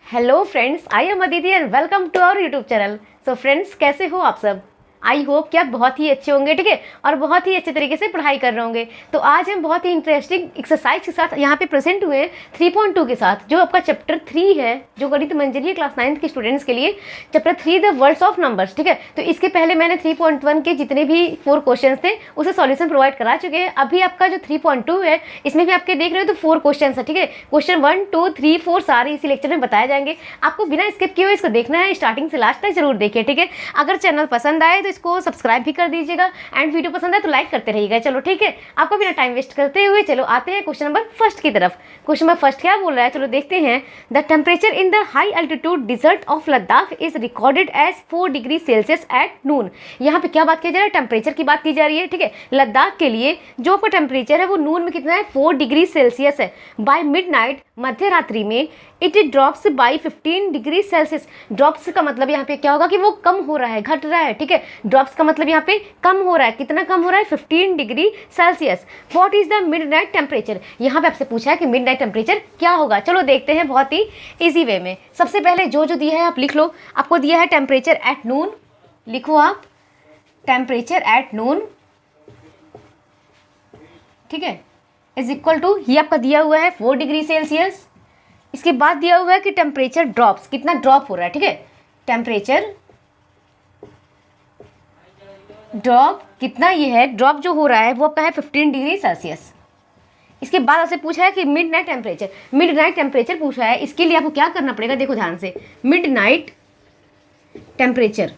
Hello friends, I am Aditi and welcome to our YouTube channel. So friends, कैसे हो आप सब? आई होप कि आप बहुत ही अच्छे होंगे, ठीक है, और बहुत ही अच्छे तरीके से पढ़ाई कर रहे होंगे। तो आज हम बहुत ही इंटरेस्टिंग एक्सरसाइज के साथ यहाँ पे प्रेजेंट हुए हैं 3.2 के साथ, जो आपका चैप्टर 3 है, जो गणित मंजरी है क्लास 9 के स्टूडेंट्स के लिए। Chapter 3 the words of numbers, ठीक है। तो इसके पहले मैंने 3.1 के जितने भी 4 क्वेश्चन थे उसे सॉल्यूशन प्रोवाइड करा चुके हैं। अभी आपका जो 3.2 है, इसमें भी आपके देख रहे हो तो 4 क्वेश्चन है, ठीक है। क्वेश्चन 1, 2, 3, 4 सारे इसी लेक्चर में बताए जाएंगे। आपको बिना स्किप किए हुए इसको देखना है, स्टार्टिंग से लास्ट तक जरूर देखिए, ठीक है। अगर चैनल पसंद आए तो इसको सब्सक्राइब भी कर दीजिएगा एंड वीडियो पसंद आए तो लाइक करते रहिएगा। चलो ठीक है, आपको बिना टाइम वेस्ट करते हुए चलो आते हैं क्वेश्चन नंबर फर्स्ट की तरफ। क्वेश्चन नंबर फर्स्ट क्या बोल रहा है, चलो देखते हैं। The temperature in the high altitude desert of Ladakh is recorded as 4 degree Celsius at noon. यहाँ पे क्या बात की जा रही है? टेम्परेचर की बात की जा रही है, ठीक है। लद्दाख के लिए जो आपका टेम्परेचर है वो नून में कितना है? 4 डिग्री सेल्सियस है। बाय मिडनाइट, मध्य रात्रि में, it drops by 15 degree Celsius. Drops का मतलब यहाँ पे क्या होगा कि वो कम हो रहा है, घट रहा है, ठीक है। ड्रॉप्स का मतलब यहाँ पे कम हो रहा है। कितना कम हो रहा है? 15 degree Celsius. What is the midnight temperature? यहाँ पे आपसे पूछा है कि मिडनाइट टेम्परेचर क्या होगा। चलो देखते हैं बहुत ही इजी वे में। सबसे पहले जो दिया है आप लिख लो। आपको दिया है टेम्परेचर एट नून, लिखो आप टेम्परेचर एट नून, ठीक है, इज इक्वल टू, ये आपका दिया हुआ है 4 डिग्री सेल्सियस। इसके बाद दिया हुआ है कि टेम्परेचर ड्रॉप्स, कितना ड्रॉप हो रहा है, ठीक है। टेम्परेचर ड्रॉप कितना, ये है ड्रॉप जो हो रहा है वो आपका है 15 डिग्री सेल्सियस। इसके बाद आपसे पूछा है कि मिडनाइट टेम्परेचर, मिडनाइट टेम्परेचर पूछा है। इसके लिए आपको क्या करना पड़ेगा, देखो ध्यान से। मिडनाइट टेम्परेचर,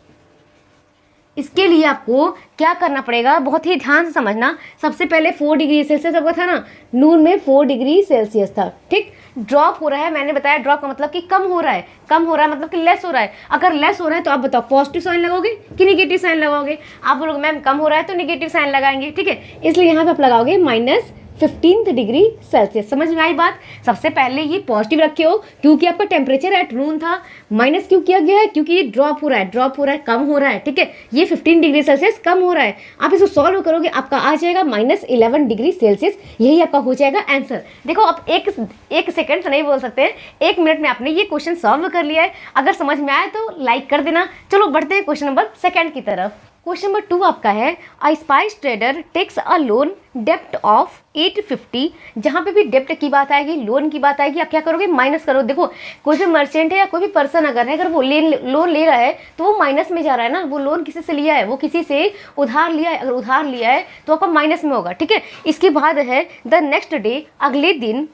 इसके लिए आपको क्या करना पड़ेगा, बहुत ही ध्यान से समझना। सबसे पहले 4 डिग्री सेल्सियस आपका था ना, नून में 4 डिग्री सेल्सियस था, ठीक। ड्रॉप हो रहा है, मैंने बताया ड्रॉप का मतलब कि कम हो रहा है। कम हो रहा है मतलब कि लेस हो रहा है। अगर लेस हो रहा है तो आप बताओ पॉजिटिव साइन लगाओगे कि निगेटिव साइन लगाओगे? आप बोलोगे मैम कम हो रहा है तो निगेटिव साइन लगाएंगे, ठीक है। इसलिए यहाँ पे आप लगाओगे -15 डिग्री सेल्सियस। समझ में आई बात? सबसे पहले ये पॉजिटिव रखे हो क्योंकि आपका टेम्परेचर एट नून था। माइनस क्यों किया गया है? क्योंकि ये ड्रॉप हो रहा है, ड्रॉप हो रहा है, कम हो रहा है, ठीक है। ये 15 डिग्री सेल्सियस कम हो रहा है। आप इसको सॉल्व करोगे, आपका आ जाएगा -11 डिग्री सेल्सियस। यही आपका हो जाएगा आंसर। देखो आप एक सेकंड तो नहीं बोल सकते हैं, 1 मिनट में आपने ये क्वेश्चन सॉल्व कर लिया है। अगर समझ में आए तो लाइक कर देना। चलो बढ़ते हैं क्वेश्चन नंबर सेकंड की तरफ। क्वेश्चन नंबर 2 आपका है, a spice trader takes a loan डेप्ट ऑफ 850। जहाँ पे भी डेप्ट की बात आएगी, लोन की बात आएगी, आप क्या करोगे? माइनस करो। देखो कोई भी मर्चेंट है या कोई भी पर्सन अगर है, अगर वो लोन ले रहा है तो वो माइनस में जा रहा है ना। वो लोन किसी से लिया है, वो किसी से उधार लिया है। अगर उधार लिया है तो आपका माइनस में होगा, ठीक है। इसके बाद है द नेक्स्ट डे, अगले दिन,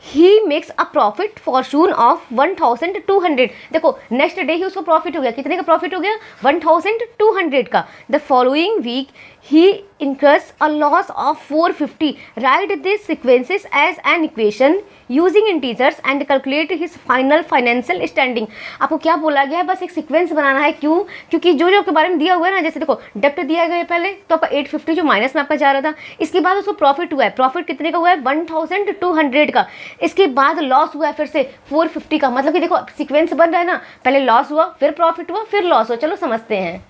he makes a profit Fortune of 1200। देखो नेक्स्ट डे ही उसको प्रॉफिट हो गया। कितने का प्रॉफिट हो गया? 1200 का। द फॉलोइंग वीक ही incurs a loss of 450. Write these sequences as an equation using integers and calculate his final financial standing. आपको क्या बोला गया है? बस एक सीक्वेंस बनाना है। क्यों? क्योंकि जो आपके बारे में दिया हुआ है ना, जैसे देखो डेप्ट दिया गया है पहले तो आपका 850 जो माइनस में आपका जा रहा था। इसके बाद उसको प्रॉफिट हुआ है। प्रॉफिट कितने का हुआ है? 1200 का। इसके बाद लॉस हुआ है फिर से 450 का। मतलब कि देखो सीक्वेंस बन रहा है ना, पहले लॉस हुआ, फिर प्रॉफिट हुआ, फिर लॉस हुआ। चलो समझते हैं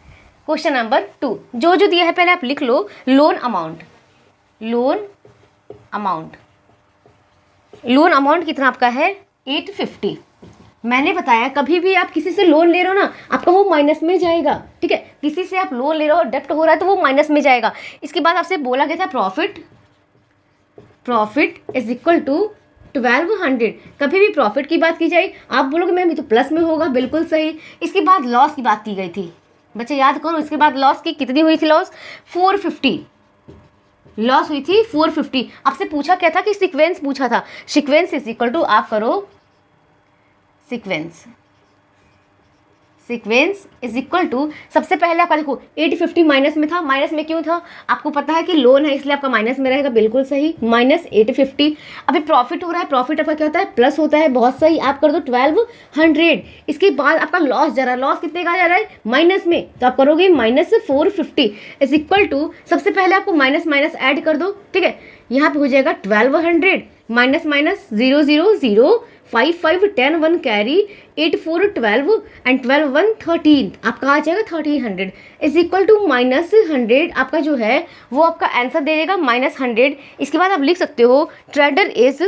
क्वेश्चन नंबर 2। जो दिया है पहले आप लिख लो। Loan amount, loan amount, loan amount कितना आपका है? 850। मैंने बताया कभी भी आप किसी से लोन ले रहे हो ना, आपका वो माइनस में जाएगा, ठीक है। किसी से आप लोन ले रहे हो, डेप्ट हो रहा है तो वो माइनस में जाएगा। इसके बाद आपसे बोला गया था profit, profit is equal to 1200। कभी भी प्रॉफिट की बात की जाए, आप बोलोगे मैम ये तो प्लस में होगा, बिल्कुल सही। इसके बाद लॉस की बात की गई थी, बच्चे याद करो। इसके बाद लॉस की कितनी हुई थी? लॉस 450, लॉस हुई थी 450। आपसे पूछा क्या था कि सीक्वेंस पूछा था। सीक्वेंस इज इक्वल टू, आप करो sequence, sequence is equal to, सबसे पहले आपका देखो 850 माइनस में था। माइनस में क्यों था? आपको पता है कि लोन है इसलिए आपका माइनस में रहेगा, बिल्कुल सही। -850। अभी प्रॉफिट हो रहा है, प्रॉफिट आपका क्या होता है? प्लस होता है, बहुत सही। आप कर दो 1200। इसके बाद आपका लॉस जा रहा है, लॉस कितने का जा रहा है? माइनस में, तो आप करोगे -450 इज इक्वल टू, सबसे पहले आपको माइनस माइनस ऐड कर दो, ठीक है। यहाँ पे हो जाएगा 1200 माइनस माइनस 0 0 0 5 5 10 1 कैरी 8 4 12 एंड 12 1 13। आपका आ जाएगा 1300 इज इक्वल टू -100। आपका जो है वो आपका आंसर दे देगा -100। इसके बाद आप लिख सकते हो trader is,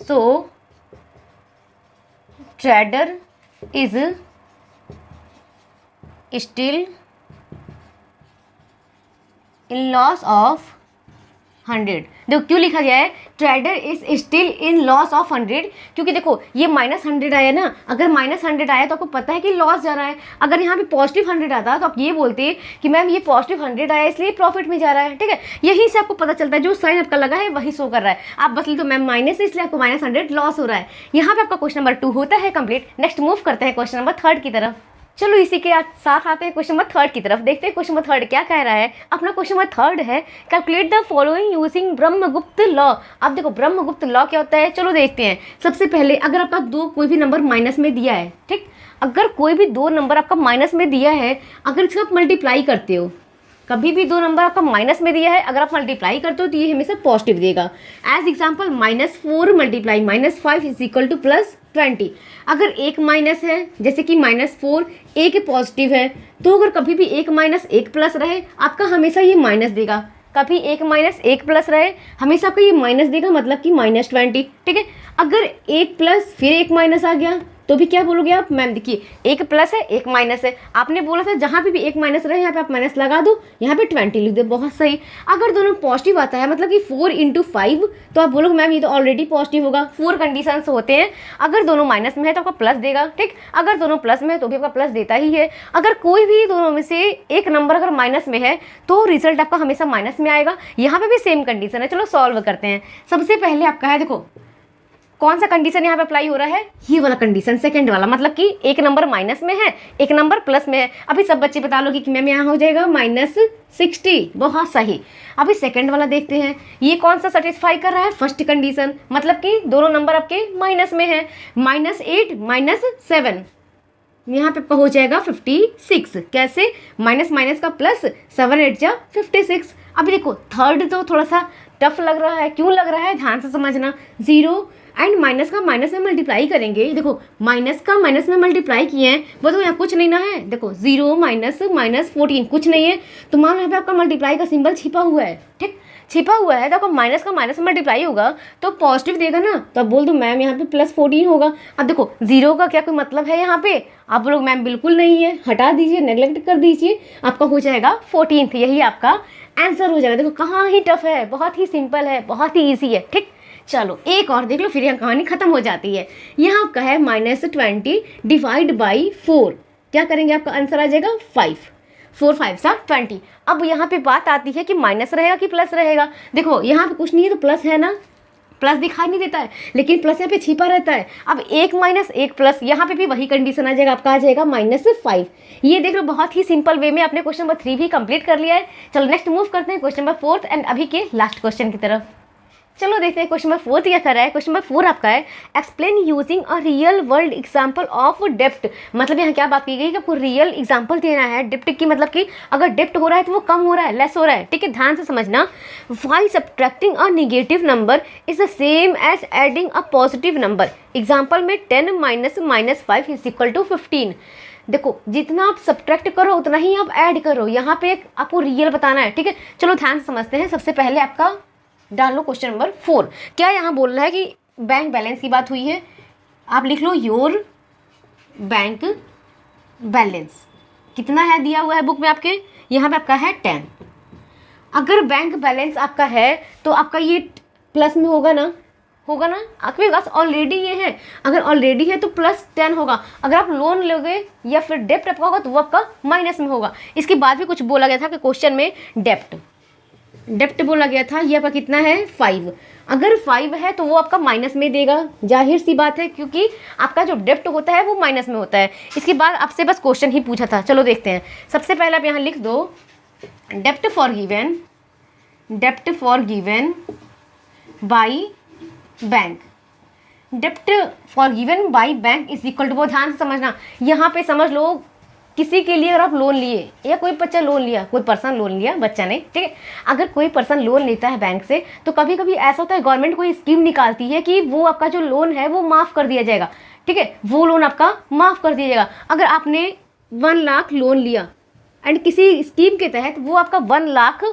so trader is still in loss of 100। देखो क्यों लिखा गया है trader is still in loss of 100, क्योंकि देखो ये -100 आया ना, अगर -100 आया तो आपको पता है कि लॉस जा रहा है। अगर यहाँ पे +100 आता तो आप ये बोलते कि मैम ये +100 आया इसलिए प्रॉफिट में जा रहा है, ठीक है। यहीं से आपको पता चलता है जो साइन आपका लगा है वही शो कर रहा है। आप बस लिख दो मैम माइनस इसलिए आपको -100 लॉस हो रहा है। यहाँ पे आपका क्वेश्चन नंबर 2 होता है कंप्लीट। नेक्स्ट मूव करते हैं क्वेश्चन नंबर 3 की तरफ। चलो इसी के साथ आते हैं क्वेश्चन नंबर 3 की तरफ। देखते हैं क्वेश्चन नंबर 3 क्या कह रहा है। अपना क्वेश्चन नंबर 3 है calculate the following using Brahmagupta law. अब देखो ब्रह्मगुप्त लॉ क्या होता है, चलो देखते हैं। सबसे पहले अगर आपका कोई भी नंबर माइनस में दिया है, ठीक, अगर कोई भी 2 नंबर आपका माइनस में दिया है, अगर इसका आप मल्टीप्लाई करते हो, कभी भी 2 नंबर आपका माइनस में दिया है, अगर आप मल्टीप्लाई करते हो तो ये हमेशा पॉजिटिव देगा। As example -4 multiply -5 is equal to +20। अगर एक माइनस है, जैसे कि -4, एक पॉजिटिव है, तो अगर कभी भी एक माइनस एक प्लस रहे आपका हमेशा ये माइनस देगा। कभी एक माइनस एक प्लस रहे हमेशा आपका ये माइनस देगा, मतलब कि -20, ठीक है। अगर एक प्लस फिर एक माइनस आ गया तो भी क्या बोलोगे आप, मैम देखिए एक प्लस है एक माइनस है, आपने बोला था जहाँ पे भी एक माइनस रहे यहाँ पे आप माइनस लगा दो, यहाँ पे 20 लिख दो, बहुत सही। अगर दोनों पॉजिटिव आता है, मतलब कि 4 × 5, तो आप बोलोगे मैम ये तो ऑलरेडी पॉजिटिव होगा। 4 कंडीशंस होते हैं, अगर दोनों माइनस में है तो आपका प्लस देगा, ठीक। अगर दोनों प्लस में है तो भी आपका प्लस देता ही है। अगर कोई भी दोनों में से एक नंबर अगर माइनस में है तो रिजल्ट आपका हमेशा माइनस में आएगा। यहाँ पे भी सेम कंडीशन है। चलो सॉल्व करते हैं। सबसे पहले आपका है, देखो कौन सा कंडीशन यहाँ पे अप्लाई हो रहा है, ये वाला कंडीशन, सेकंड वाला, मतलब कि एक नंबर माइनस में है एक नंबर प्लस में है। अभी सब बच्चे बता लो कि मैम यहाँ हो जाएगा -60, बहुत सही। अभी सेकंड वाला देखते हैं, ये कौन सा सेटिस्फाई कर रहा है, फर्स्ट कंडीशन, मतलब कि दोनों नंबर आपके माइनस में है। -8 -7 यहाँ पे हो जाएगा 56। कैसे, माइनस माइनस का प्लस, 7 8 जा 56। अभी देखो थर्ड तो थोड़ा सा टफ लग रहा है, क्यों लग रहा है ध्यान से समझना। 0 एंड माइनस का माइनस में मल्टीप्लाई करेंगे, देखो माइनस का माइनस में मल्टीप्लाई किए हैं, वो तो यहाँ कुछ नहीं ना है। देखो 0 -14 कुछ नहीं है, तो मान लो यहाँ पे आपका मल्टीप्लाई का सिंबल छिपा हुआ है, ठीक, छिपा हुआ है, तो आपका माइनस का माइनस में मल्टीप्लाई होगा तो पॉजिटिव देगा ना, तो आप बोल दो मैम यहाँ पे +14 होगा। अब देखो 0 का क्या कोई मतलब है यहाँ पे, आप लोग मैम बिल्कुल नहीं है, हटा दीजिए, नेग्लेक्ट कर दीजिए, आपका हो जाएगा 14th, यही आपका आंसर हो जाएगा। देखो कहाँ ही टफ है, बहुत ही सिंपल है, बहुत ही ईजी है, ठीक। चलो एक और देख लो, फिर यहाँ कहानी खत्म हो जाती है। यहाँ आपका है -20 डिवाइड बाई 4, क्या करेंगे आपका आंसर आ जाएगा 5, 4 5 20। अब यहाँ पे बात आती है कि माइनस रहेगा कि प्लस रहेगा। देखो यहाँ पे कुछ नहीं है तो प्लस है ना, प्लस दिखाई नहीं देता है, लेकिन प्लस यहाँ पे छिपा रहता है। अब एक माइनस एक प्लस, यहाँ पे भी वही कंडीशन आ जाएगा, आपका आ जाएगा -5। ये देख लो बहुत ही सिंपल वे में आपने क्वेश्चन नंबर 3 भी कंप्लीट कर लिया है। चलो नेक्स्ट मूव करते हैं क्वेश्चन नंबर 4 एंड अभी के लास्ट क्वेश्चन की तरफ। चलो देखते हैं क्वेश्चन नंबर 4 क्या कर रहा है। क्वेश्चन नंबर 4 आपका है explain using a real world example of डेप्ट। मतलब यहाँ क्या बात की गई कि आपको रियल एग्जांपल देना है डेप्ट की, मतलब कि अगर डेप्ट हो रहा है तो वो कम हो रहा है, लेस हो रहा है, ठीक है, ध्यान से समझना। Why subtracting a negative number is the same as adding a positive number. Example में 10 -5 इज इक्वल टू 15। देखो जितना आप सब्ट्रैक्ट करो उतना ही आप ऐड करो, यहाँ पे आपको रियल बताना है, ठीक है। चलो ध्यान से समझते हैं। सबसे पहले आपका डाल लो क्वेश्चन नंबर 4। क्या यहाँ बोल रहा है कि बैंक बैलेंस की बात हुई है, आप लिख लो योर बैंक बैलेंस कितना है दिया हुआ है बुक में आपके, यहाँ पे आपका है 10। अगर बैंक बैलेंस आपका है तो आपका ये प्लस में होगा ना, होगा ना, आपके पास ऑलरेडी ये है, अगर ऑलरेडी है तो +10 होगा। अगर आप लोन लोगे या फिर डेप्ट आपका होगा तो वो आपका माइनस में होगा। इसके बाद भी कुछ बोला गया था कि क्वेश्चन में डेप्ट बोला गया था, ये आपका कितना है 5। अगर 5 है तो वो आपका माइनस में देगा, जाहिर सी बात है, क्योंकि आपका जो डेप्ट होता है वो माइनस में होता है। इसके बाद आपसे बस क्वेश्चन ही पूछा था, चलो देखते हैं। सबसे पहले आप यहाँ लिख दो डेप्ट फॉर गिवन बाई बैंक। डेप्ट for given by bank is equal to, वो ध्यान से समझना, यहाँ पे समझ लो किसी के लिए अगर आप लोन लिए या कोई बच्चा लोन लिया, कोई पर्सन लोन लिया, बच्चा नहीं, ठीक है। अगर कोई पर्सन लोन लेता है बैंक से तो कभी कभी ऐसा होता है गवर्नमेंट कोई स्कीम निकालती है कि वो आपका जो लोन है वो माफ़ कर दिया जाएगा, ठीक है, वो लोन आपका माफ़ कर दिया जाएगा। अगर आपने 1 लाख लोन लिया एंड किसी स्कीम के तहत वो आपका 1 लाख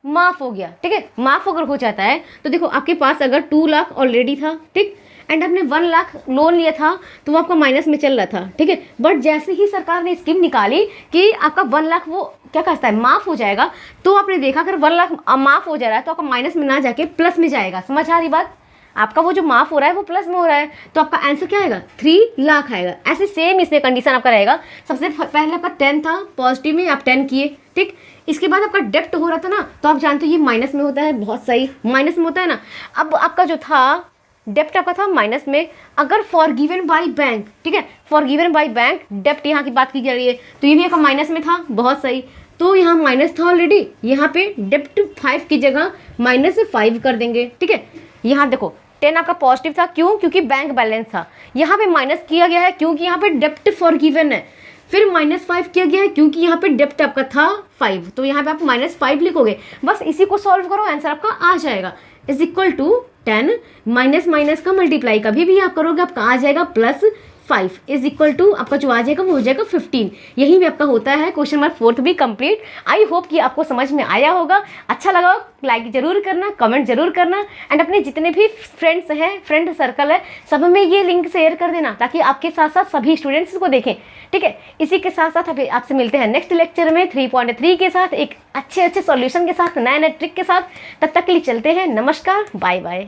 माफ़ हो गया, ठीक है, माफ़ अगर हो जाता है तो देखो आपके पास अगर 2 लाख ऑलरेडी था, ठीक, एंड आपने 1 लाख लोन लिया था तो वो आपका माइनस में चल रहा था, ठीक है। बट जैसे ही सरकार ने स्कीम निकाली कि आपका 1 लाख वो क्या कहता है माफ़ हो जाएगा, तो आपने देखा अगर 1 लाख माफ़ हो जा रहा है तो आपका माइनस में ना जाके प्लस में जाएगा। समझ आ रही बात? आपका वो जो माफ़ हो रहा है वो प्लस में हो रहा है, तो आपका आंसर क्या आएगा? 3 लाख आएगा। ऐसे सेम इसमें कंडीशन आपका रहेगा। सबसे पहले आपका 10 था, पॉजिटिव में आप 10 किए, ठीक। इसके बाद आपका डेप्ट हो रहा था ना, तो आप जानते हो ये माइनस में होता है, बहुत सही, माइनस में होता है ना। अब आपका जो था डेप्ट आपका था माइनस में, अगर फॉरगिवन बाय बैंक, ठीक है, फॉरगिवन बाय बैंक, डेप्ट यहाँ की बात की जा रही है, तो ये भी आपका माइनस में था, बहुत सही। तो यहाँ माइनस था ऑलरेडी, यहाँ पे डेप्ट 5 की जगह -5 कर देंगे, ठीक है। यहाँ देखो 10 आपका पॉजिटिव था, क्यों? क्योंकि बैंक बैलेंस था। यहाँ पे माइनस किया गया है क्योंकि यहाँ पे डेप्ट फॉरगिवन है। फिर -5 किया गया है क्योंकि यहाँ पे डेप्ट आपका था 5, तो यहाँ पे आप -5 लिखोगे। बस इसी को सॉल्व करो, आंसर आपका आ जाएगा। Is equal to 10 minus minus का मल्टीप्लाई कभी भी आप करोगे आपका आ जाएगा +5 इज इक्वल टू आपका जो आ जाएगा वो हो जाएगा 15। यही भी आपका होता है क्वेश्चन नंबर 4 भी कंप्लीट। आई होप कि आपको समझ में आया होगा। अच्छा लगा हो लाइक जरूर करना, कमेंट जरूर करना, एंड अपने जितने भी फ्रेंड्स हैं, फ्रेंड सर्कल है, सब में ये लिंक शेयर कर देना ताकि आपके साथ साथ सभी स्टूडेंट्स को देखें, ठीक है। इसी के साथ साथ अभी आपसे मिलते हैं नेक्स्ट लेक्चर में 3.3 के साथ, एक अच्छे सॉल्यूशन के साथ, नए नए ट्रिक के साथ। तब तक के लिए चलते हैं, नमस्कार, बाय बाय।